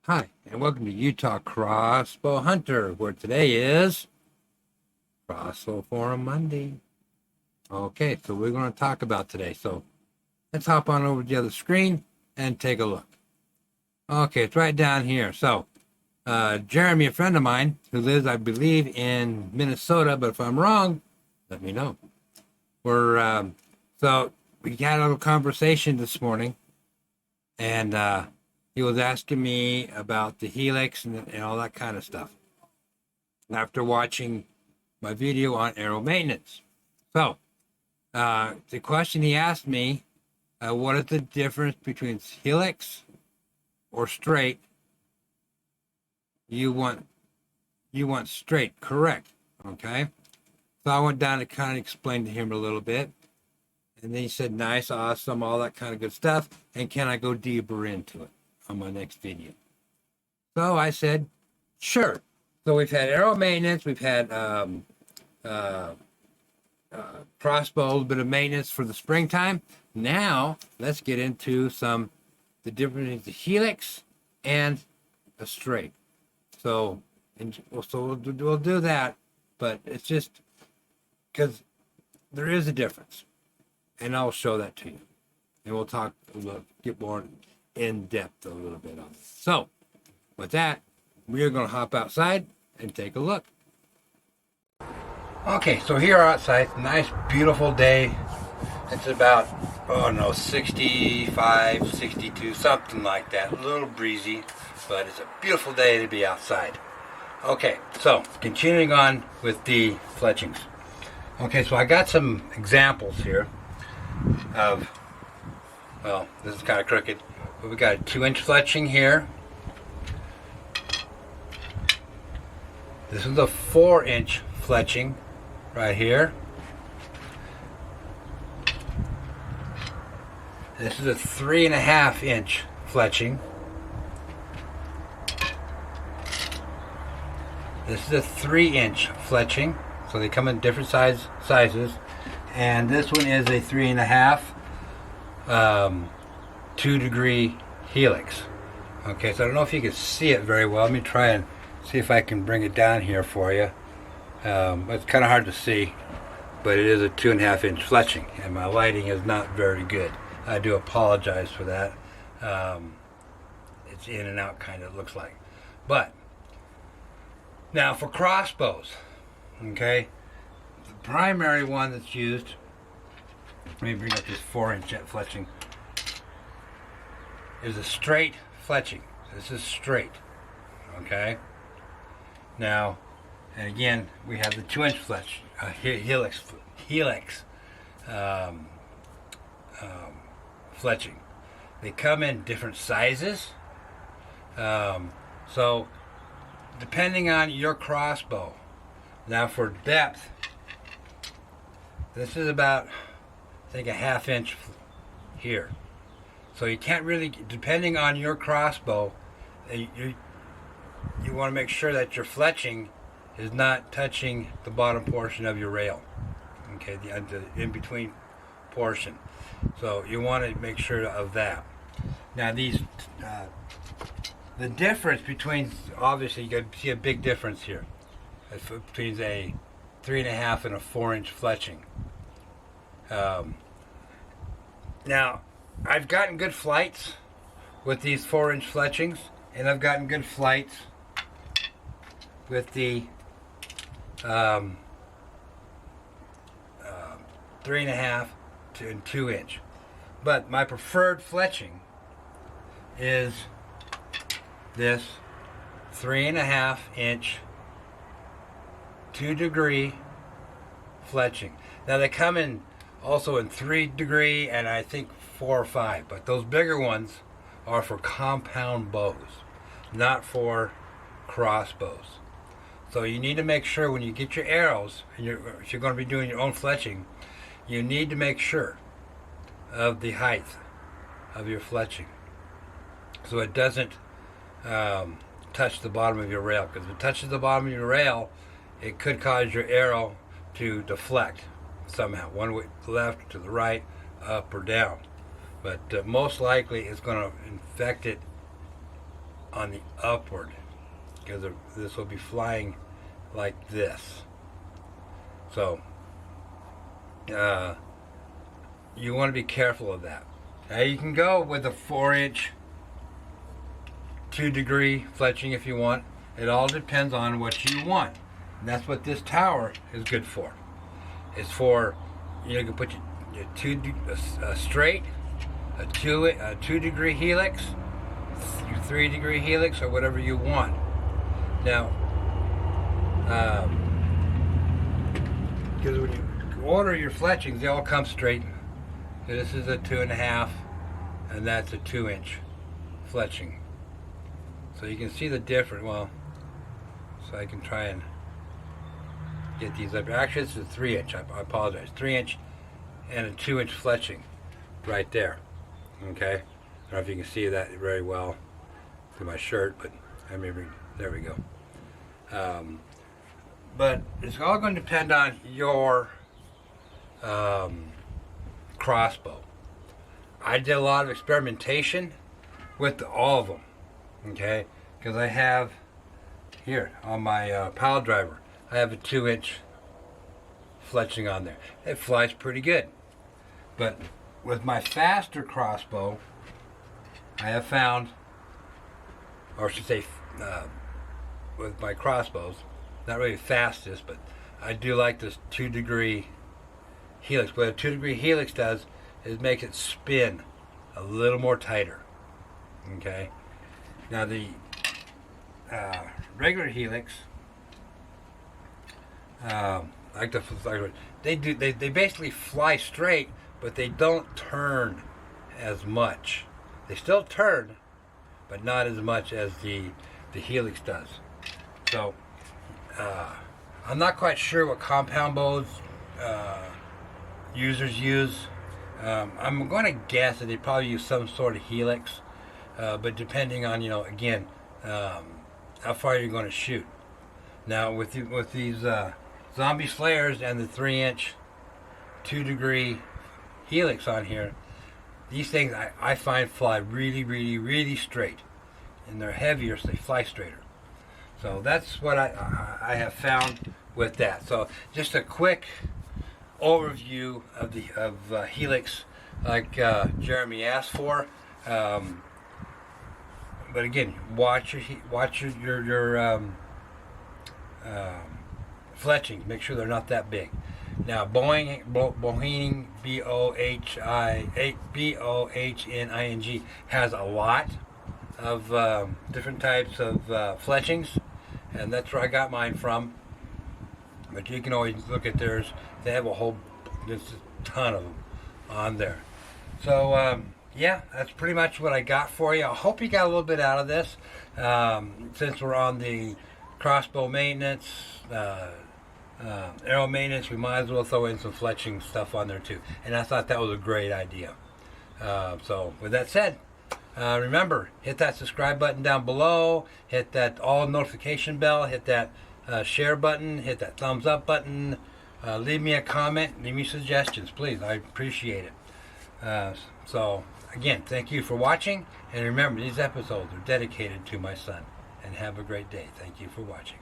Hi, and welcome to Utah Crossbow Hunter, where today is Crossbow Forum Monday. Okay, so we're going to talk about today. So let's hop on over to the other screen and take a look. Okay, it's right down here. So Jeremy, a friend of mine who lives, I believe, in Minnesota, but if I'm wrong, let me know. So we had a little conversation this morning, and he was asking me about the Helix and all that kind of stuff after watching my video on arrow maintenance. So the question he asked me, what is the difference between Helix or straight? You want straight, correct? Okay. So I went down and kind of explained to him a little bit. And then he said, nice, awesome, all that kind of good stuff. And can I go deeper into it on my next video? So I said, sure. So we've had arrow maintenance, we've had crossbow, a little bit of maintenance for the springtime. Now let's get into the difference between the Helix and a straight. So we'll do that, but it's just because there is a difference, and I'll show that to you, and we'll get more in depth a little bit on it. So with that, we are going to hop outside and take a look. Okay, so here outside, nice beautiful day. It's about 65, 62, something like that. A little breezy, but it's a beautiful day to be outside. Okay, so continuing on with the fletchings. Okay, so I got some examples here of, well, this is kind of crooked, but we got a 2-inch fletching here. This is a 4-inch fletching right here. This is a 3.5-inch fletching. This is a 3-inch fletching. So they come in different sizes. And this one is a 3.5 2-degree helix. Okay, so I don't know if you can see it very well. Let me try and see if I can bring it down here for you. It's kind of hard to see, but it is a 2.5-inch fletching, and my lighting is not very good. I do apologize for that. It's in and out, kind of looks like. But now for crossbows, okay, the primary one that's used, let me bring up this 4-inch fletching, is a straight fletching. This is straight, okay. Now, and again, we have the 2-inch helix fletching. They come in different sizes. So, depending on your crossbow. Now, for depth, this is about, I think, a 1/2 inch here. So you can't really, depending on your crossbow, you want to make sure that your fletching is not touching the bottom portion of your rail, okay, the in-between portion. So you want to make sure of that. Now these, the difference between, obviously you can see a big difference here between a 3.5 and a 4-inch fletching. Now I've gotten good flights with these 4-inch fletchings, and I've gotten good flights with the 3.5 and 2-inch. But my preferred fletching is this 3.5-inch 2-degree fletching. Now they come in also in 3-degree and I think 4 or 5, but those bigger ones are for compound bows, not for crossbows. So you need to make sure when you get your arrows, and if you're going to be doing your own fletching, you need to make sure of the height of your fletching, so it doesn't touch the bottom of your rail. Because if it touches the bottom of your rail, it could cause your arrow to deflect somehow, one way to the left, to the right, up or down. But most likely it's going to infect it on the upward, because this will be flying like this. So you want to be careful of that. Now you can go with a 4-inch 2-degree fletching if you want. It all depends on what you want. And that's what this tower is good for. It's for, you can put your straight, a 2-degree helix, your 3-degree helix, or whatever you want. Now, because when you order your fletchings, they all come straight. So this is a 2.5, and that's a 2-inch fletching. So you can see the difference. Well, so I can try and get these up. Actually, this is a 3-inch. I apologize. 3-inch and a 2-inch fletching right there. Okay. I don't know if you can see that very well through my shirt, but I mean, there we go. But it's all going to depend on your crossbow. I did a lot of experimentation with all of them, okay? Because I have here on my pile driver, I have a 2-inch fletching on there. It flies pretty good. But with my faster crossbow, I have found, or I should say, with my crossbows, not really fastest, but I do like this 2-degree helix. What a 2-degree helix does is make it spin a little more tighter. Okay. Now the regular helix, like they basically fly straight, but they don't turn as much. They still turn, but not as much as the helix does. So I'm not quite sure what compound bows users use. I'm going to guess that they probably use some sort of helix, but depending on, again, how far you're going to shoot. Now with these zombie slayers and the 3-inch 2-degree helix on here, these things I find fly really, really, really straight, and they're heavier, so they fly straighter. So that's what I have found with that. So just a quick overview of the helix, like Jeremy asked for. But again, watch your fletchings. Make sure they're not that big. Now, Bohning, B-O-H-N-I-N-G, has a lot of different types of fletchings, and that's where I got mine from. But you can always look at theirs. They have there's a ton of them on there. So, yeah, that's pretty much what I got for you. I hope you got a little bit out of this. Since we're on the crossbow maintenance, arrow maintenance, we might as well throw in some fletching stuff on there too. And I thought that was a great idea. So with that said, remember, hit that subscribe button down below, hit that all notification bell, hit that share button, hit that thumbs up button, leave me a comment, leave me suggestions, please. I appreciate it. So again, thank you for watching, and remember, these episodes are dedicated to my son. And have a great day. Thank you for watching.